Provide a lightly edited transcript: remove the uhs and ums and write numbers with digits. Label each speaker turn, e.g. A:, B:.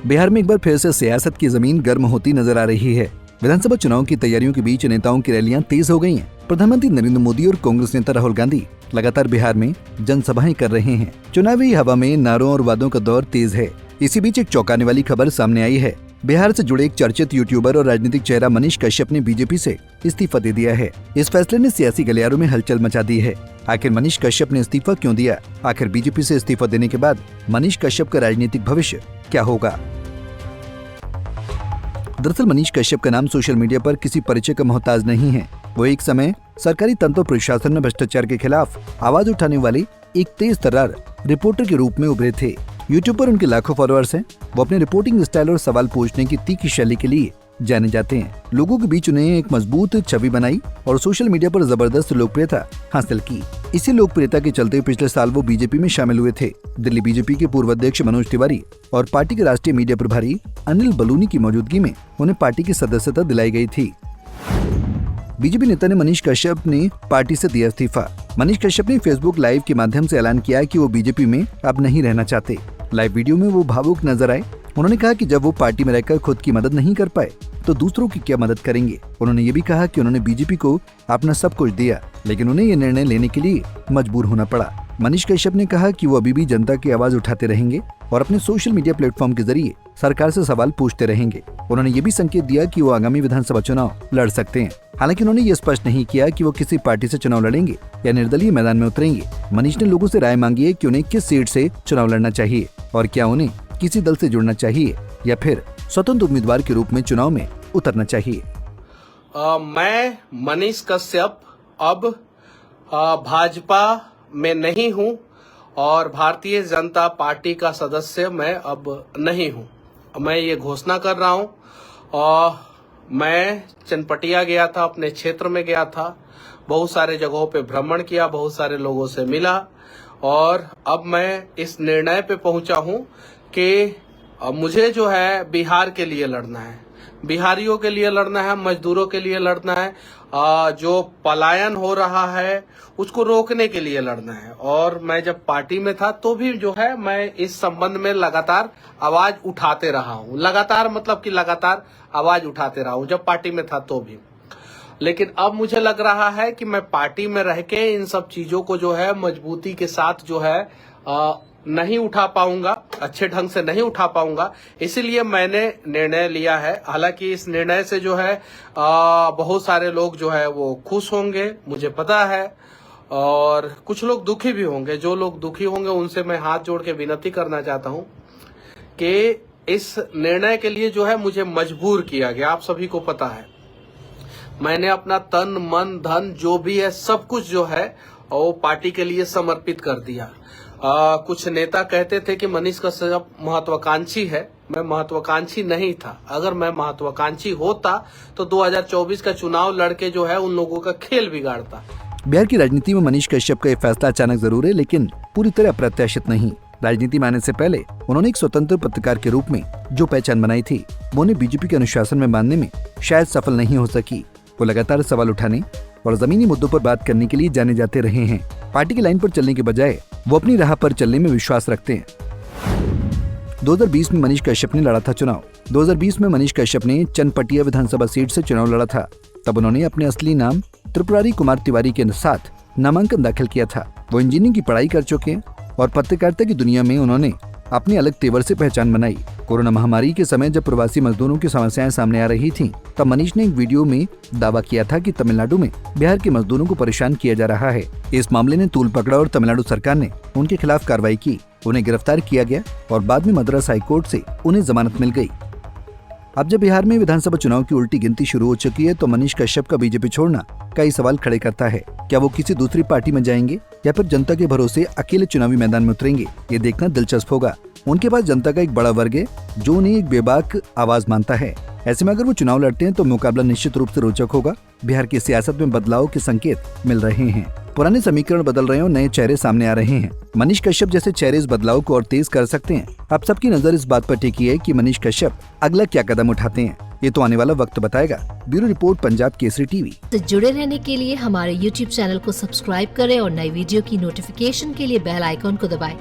A: बिहार में एक बार फिर से सियासत की जमीन गर्म होती नजर आ रही है। विधानसभा चुनाव की तैयारियों के बीच नेताओं की रैलियां तेज हो गई हैं। प्रधानमंत्री नरेंद्र मोदी और कांग्रेस नेता राहुल गांधी लगातार बिहार में जनसभाएं कर रहे हैं। चुनावी हवा में नारों और वादों का दौर तेज है। इसी बीच एक चौंकाने वाली खबर सामने आई है। बिहार से जुड़े एक चर्चित यूट्यूबर और राजनीतिक चेहरा मनीष कश्यप ने बीजेपी से इस्तीफा दे दिया है। इस फैसले ने सियासी गलियारों में हलचल मचा दी है। आखिर मनीष कश्यप ने इस्तीफा क्यों दिया? आखिर बीजेपी से इस्तीफा देने के बाद मनीष कश्यप का राजनीतिक भविष्य क्या होगा? दरअसल मनीष कश्यप का नाम सोशल मीडिया पर किसी परिचय का मोहताज नहीं है। वो एक समय सरकारी तंत्र प्रशासन में भ्रष्टाचार के खिलाफ आवाज उठाने वाले एक तेज तर्रार रिपोर्टर के रूप में उभरे थे। यूट्यूब पर उनके लाखों फॉलोअर्स हैं। वो अपने रिपोर्टिंग स्टाइल और सवाल पूछने की तीखी शैली के लिए जाने जाते हैं। लोगों के बीच उन्हें एक मजबूत छवि बनाई और सोशल मीडिया पर जबरदस्त लोकप्रियता हासिल की। इसी लोकप्रियता के चलते पिछले साल वो बीजेपी में शामिल हुए थे। दिल्ली बीजेपी के पूर्व अध्यक्ष मनोज तिवारी और पार्टी के राष्ट्रीय मीडिया प्रभारी अनिल बलूनी की मौजूदगी में उन्हें पार्टी की सदस्यता दिलाई गई थी। बीजेपी नेता ने मनीष कश्यप ने पार्टी से दिया इस्तीफा। मनीष कश्यप ने फेसबुक लाइव के माध्यम से ऐलान किया कि वो बीजेपी में अब नहीं रहना चाहते। लाइव वीडियो में वो भावुक नजर आए। उन्होंने कहा कि जब वो पार्टी में रहकर खुद की मदद नहीं कर पाए तो दूसरों की क्या मदद करेंगे। उन्होंने ये भी कहा कि उन्होंने बीजेपी को अपना सब कुछ दिया, लेकिन उन्हें ये निर्णय लेने के लिए मजबूर होना पड़ा। मनीष कश्यप ने कहा कि वो अभी भी जनता की आवाज उठाते रहेंगे और अपने सोशल मीडिया प्लेटफॉर्म के जरिए सरकार से सवाल पूछते रहेंगे। उन्होंने ये भी संकेत दिया कि वो आगामी विधानसभा चुनाव लड़ सकते हैं। हालांकि उन्होंने ये स्पष्ट नहीं किया कि वो किसी पार्टी से चुनाव लड़ेंगे या निर्दलीय मैदान में उतरेंगे। मनीष ने लोगों से राय मांगी है कि उन्हें किस सीट से चुनाव लड़ना चाहिए और क्या उन्हें किसी दल से जुड़ना चाहिए या फिर स्वतंत्र उम्मीदवार के रूप में चुनाव में उतरना चाहिए।
B: मैं मनीष कश्यप अब भाजपा में नहीं हूं और भारतीय जनता पार्टी का सदस्य मैं अब नहीं हूं। मैं ये घोषणा कर रहा हूं। और मैं चनपटिया गया था, अपने क्षेत्र में गया था, बहुत सारे जगहों पे भ्रमण किया, बहुत सारे लोगों से मिला और अब मैं इस निर्णय पे पहुंचा हूं कि मुझे जो है बिहार के लिए लड़ना है, बिहारियों के लिए लड़ना है, मजदूरों के लिए लड़ना है, जो पलायन हो रहा है उसको रोकने के लिए लड़ना है। और मैं जब पार्टी में था तो भी जो है मैं इस संबंध में लगातार आवाज उठाते रहा हूं। लगातार मतलब कि लगातार आवाज उठाते रहा हूं जब पार्टी में था तो भी। लेकिन अब मुझे लग रहा है कि मैं पार्टी में रह के इन सब चीजों को जो है मजबूती के साथ जो है नहीं उठा पाऊंगा, अच्छे ढंग से नहीं उठा पाऊंगा। इसीलिए मैंने निर्णय लिया है। हालांकि इस निर्णय से जो है बहुत सारे लोग जो है वो खुश होंगे, मुझे पता है, और कुछ लोग दुखी भी होंगे। जो लोग दुखी होंगे उनसे मैं हाथ जोड़ के विनती करना चाहता हूं कि इस निर्णय के लिए जो है मुझे मजबूर किया गया। आप सभी को पता है मैंने अपना तन मन धन जो भी है सब कुछ जो है वो पार्टी के लिए समर्पित कर दिया। कुछ नेता कहते थे कि मनीष कश्यप महत्वाकांक्षी है। मैं महत्वाकांक्षी नहीं था। अगर मैं महत्वाकांक्षी होता तो 2024 का चुनाव लड़के जो है उन लोगों का खेल बिगाड़ता।
A: बिहार की राजनीति में मनीष कश्यप का ये फैसला अचानक जरूर है, लेकिन पूरी तरह अप्रत्याशित नहीं। राजनीति में आने से पहले उन्होंने एक स्वतंत्र पत्रकार के रूप में जो पहचान बनाई थी वो उन्हें बीजेपी के अनुशासन में बांधने में शायद सफल नहीं हो सकी। वो लगातार सवाल उठाने और जमीनी मुद्दों पर बात करने के लिए जाने जाते रहे हैं। पार्टी की लाइन पर चलने के बजाय वो अपनी राह पर चलने में विश्वास रखते हैं। 2020 में मनीष कश्यप ने लड़ा था चुनाव। 2020 में मनीष कश्यप ने चनपटिया विधानसभा सीट से चुनाव लड़ा था। तब उन्होंने अपने असली नाम त्रिपुरारी कुमार तिवारी के साथ नामांकन दाखिल किया था। वो इंजीनियरिंग की पढ़ाई कर चुके हैं और पत्रकारिता की दुनिया में उन्होंने अपने अलग तेवर से पहचान बनाई। कोरोना महामारी के समय जब प्रवासी मजदूरों की समस्याएं सामने आ रही थीं, तब मनीष ने एक वीडियो में दावा किया था कि तमिलनाडु में बिहार के मजदूरों को परेशान किया जा रहा है। इस मामले ने तूल पकड़ा और तमिलनाडु सरकार ने उनके खिलाफ कार्रवाई की। उन्हें गिरफ्तार किया गया और बाद में मद्रास हाईकोर्ट से उन्हें जमानत मिल गई। अब जब बिहार में विधानसभा चुनाव की उल्टी गिनती शुरू हो चुकी है तो मनीष कश्यप का बीजेपी छोड़ना कई सवाल खड़े करता है। क्या वो किसी दूसरी पार्टी में जाएंगे या फिर जनता के भरोसे अकेले चुनावी मैदान में उतरेंगे? ये देखना दिलचस्प होगा। उनके पास जनता का एक बड़ा वर्ग है जो उन्हें एक बेबाक आवाज मानता है। ऐसे में अगर वो चुनाव लड़ते हैं तो मुकाबला निश्चित रूप से रोचक होगा। बिहार की सियासत में बदलाव के संकेत मिल रहे हैं। पुराने समीकरण बदल रहे हैं और नए चेहरे सामने आ रहे हैं। मनीष कश्यप जैसे चेहरे इस बदलाव को और तेज कर सकते हैं। अब सबकी नजर इस बात पर टिकी है कि मनीष कश्यप अगला क्या कदम उठाते हैं। ये तो आने वाला वक्त बताएगा। Bureau report, Punjab Kesari TV.
C: तो जुड़े रहने के लिए हमारे YouTube चैनल को सब्सक्राइब करें और नई वीडियो की नोटिफिकेशन के लिए बेल आइकॉन को दबाएं।